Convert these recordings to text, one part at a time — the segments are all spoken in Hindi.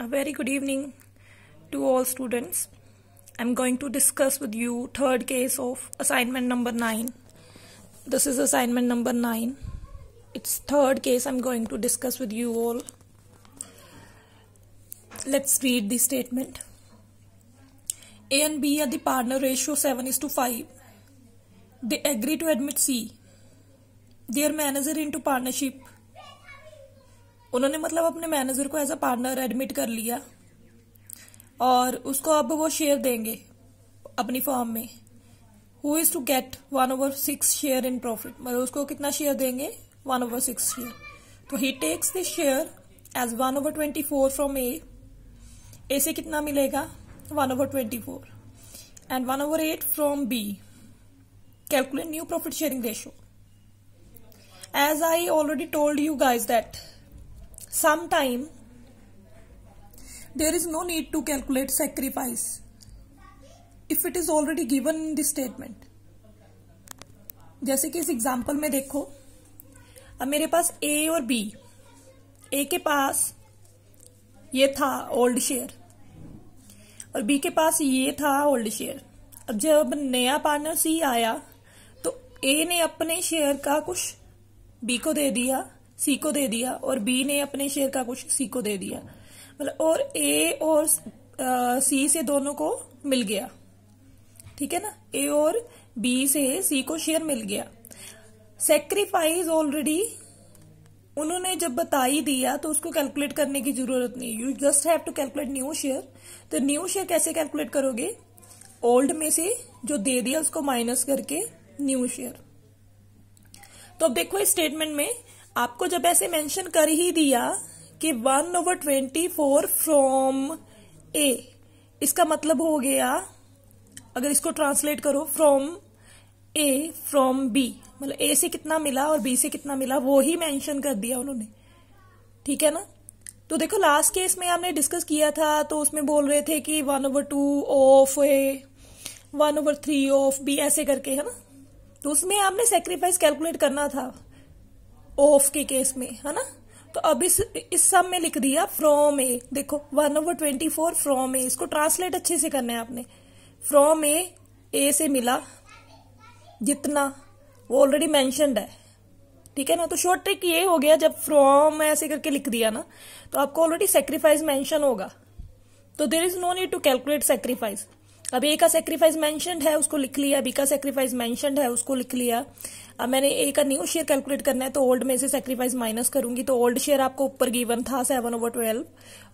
A very good evening to all students. I'm going to discuss with you third case of assignment number 9. This is assignment number 9. It's third case I'm going to discuss with you all. Let's read the statement. A and B are the partner ratio 7:5. They agree to admit C, their manager, into partnership. उन्होंने मतलब अपने मैनेजर को एज अ पार्टनर एडमिट कर लिया और उसको अब वो शेयर देंगे अपनी फर्म में. Who is to get 1/6 share in profit, मतलब उसको कितना शेयर देंगे 1/6 शेयर. तो he takes this share as 1/24 from A से कितना मिलेगा 1/24 and 1/8 from B. Calculate new profit sharing ratio. As I already told you guys that sometime there is no need to calculate sacrifice if it is already given in the statement. जैसे कि इस एग्जाम्पल में देखो, अब मेरे पास ए और बी. ए के पास ये था ओल्ड शेयर और बी के पास ये था ओल्ड शेयर. अब जब नया पार्टनर सी आया तो ए ने अपने शेयर का कुछ बी को दे दिया, सी को दे दिया, और बी ने अपने शेयर का कुछ सी को दे दिया. मतलब और ए और सी से दोनों को मिल गया. ठीक है ना, ए और बी से सी को शेयर मिल गया. सेक्रीफाइस ऑलरेडी उन्होंने जब बता ही दिया तो उसको कैलकुलेट करने की जरूरत नहीं. You just have to calculate new share. तो न्यू शेयर कैसे कैलकुलेट करोगे? ओल्ड में से जो दे दिया उसको माइनस करके न्यू शेयर. तो अब देखो इस स्टेटमेंट में आपको जब ऐसे मेंशन कर ही दिया कि 1/24 फ्रॉम ए, इसका मतलब हो गया, अगर इसको ट्रांसलेट करो, फ्रॉम ए फ्रॉम बी, मतलब ए से कितना मिला और बी से कितना मिला वो ही मेंशन कर दिया उन्होंने. ठीक है ना. तो देखो लास्ट केस में आपने डिस्कस किया था तो उसमें बोल रहे थे कि 1/2 ऑफ ए, 1/3 ऑफ बी, ऐसे करके, है ना. तो उसमें आपने सेक्रीफाइस कैलकुलेट करना था ऑफ के केस में, है ना. तो अब इस सम में लिख दिया फ्रॉम ए. देखो 1/24 फ्रॉम ए, इसको ट्रांसलेट अच्छे से करना है आपने. फ्रॉम ए से मिला जितना वो ऑलरेडी मेंशन्ड है. ठीक है ना. तो शॉर्ट ट्रिक ये हो गया, जब फ्रॉम ऐसे करके लिख दिया ना तो आपको ऑलरेडी सेक्रीफाइस मेंशन होगा, तो there is no need to calculate sacrifice. अब ए का सेक्रीफाइस मेंशन्ड है उसको लिख लिया, बी का सेक्रीफाइस मेंशन्ड है उसको लिख लिया. अब मैंने ए का न्यू शेयर कैलकुलेट करना है तो ओल्ड में से सेक्रीफाइस माइनस करूंगी. तो ओल्ड शेयर आपको ऊपर गिवन था 7/12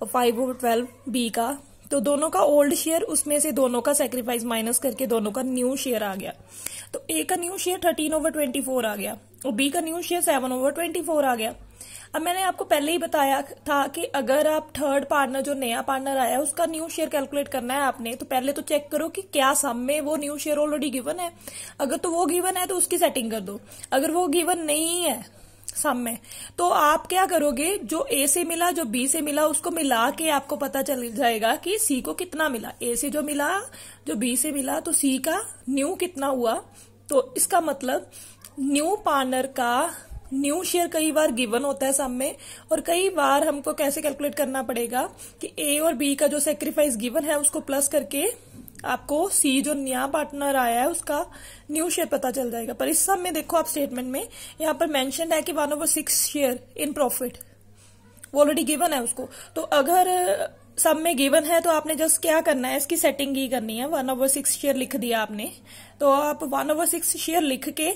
और 5/12 बी का. तो दोनों का ओल्ड शेयर, उसमें से दोनों का सेक्रीफाइस माइनस करके दोनों का न्यू शेयर आ गया. तो ए का न्यू शेयर 13/24 आ गया और बी का न्यू शेयर 7/24 आ गया. अब मैंने आपको पहले ही बताया था कि अगर आप थर्ड पार्टनर, जो नया पार्टनर आया, उसका न्यू शेयर कैलकुलेट करना है आपने, तो पहले तो चेक करो कि क्या सम में वो न्यू शेयर ऑलरेडी गिवन है. अगर तो वो गिवन है तो उसकी सेटिंग कर दो. अगर वो गिवन नहीं है सम में तो आप क्या करोगे, जो ए से मिला जो बी से मिला उसको मिला के आपको पता चल जाएगा कि सी को कितना मिला. ए से जो मिला जो बी से मिला तो सी का न्यू कितना हुआ. तो इसका मतलब न्यू पार्टनर का न्यू शेयर कई बार गिवन होता है सम में, और कई बार हमको कैसे कैलकुलेट करना पड़ेगा कि ए और बी का जो सेक्रीफाइस गिवन है उसको प्लस करके आपको सी जो नया पार्टनर आया है उसका न्यू शेयर पता चल जाएगा. पर इस सम में देखो आप स्टेटमेंट में यहाँ पर मेंशन है कि 1/6 शेयर इन प्रॉफिट, वो ऑलरेडी गिवन है उसको. तो अगर सम में गिवन है तो आपने जस्ट क्या करना है, इसकी सेटिंग ही करनी है. 1/6 शेयर लिख दिया आपने, तो आप 1/6 शेयर लिख के,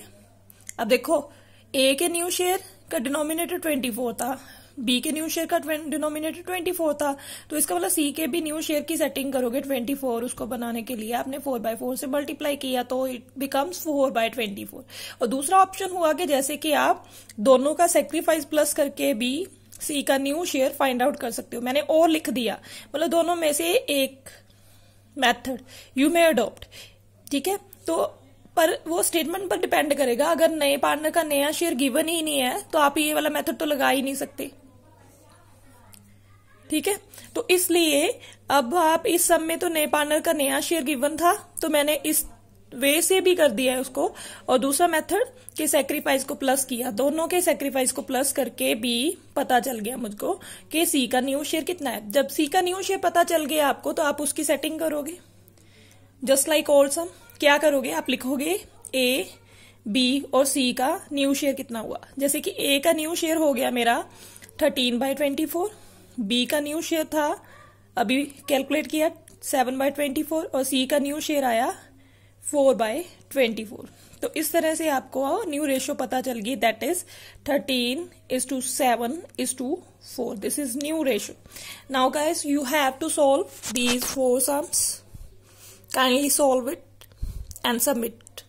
अब देखो ए के न्यू शेयर का डिनोमिनेटर 24 था, बी के न्यू शेयर का डिनोमिनेटर 24 था. तो इसका मतलब सी के भी न्यू शेयर की सेटिंग करोगे 24, उसको बनाने के लिए आपने 4/4 से मल्टीप्लाई किया तो इट बिकम्स 4/24. और दूसरा ऑप्शन हुआ कि जैसे कि आप दोनों का सेक्रीफाइस प्लस करके बी सी का न्यू शेयर फाइंड आउट कर सकते हो. मैंने और लिख दिया, मतलब दोनों में से एक मेथड यू मे अडॉप्ट. ठीक है. तो पर वो स्टेटमेंट पर डिपेंड करेगा. अगर नए पार्टनर का नया शेयर गिवन ही नहीं है तो आप ये वाला मेथड तो लगा ही नहीं सकते. ठीक है. तो इसलिए अब आप इस सम में तो नए पार्टनर का नया शेयर गिवन था, तो मैंने इस वे से भी कर दिया है उसको, और दूसरा मेथड कि सैक्रिफाइस को प्लस किया, दोनों के सैक्रिफाइस को प्लस करके भी पता चल गया मुझको कि सी का न्यू शेयर कितना है। जब सी का न्यू शेयर पता चल गया आपको तो आप उसकी सेटिंग करोगे जस्ट लाइक ऑल सम। क्या करोगे, आप लिखोगे ए बी और सी का न्यू शेयर कितना हुआ। जैसे कि ए का न्यू शेयर हो गया मेरा 13/24, बी का न्यू शेयर था अभी कैलकुलेट किया 7/24, और सी का न्यू शेयर आया 4/24। तो इस तरह से आपको न्यू रेशियो पता चल गई, that is 13:7:4। This is new ratio. Now guys you have to solve these 4 sums. Kindly solve it and submit.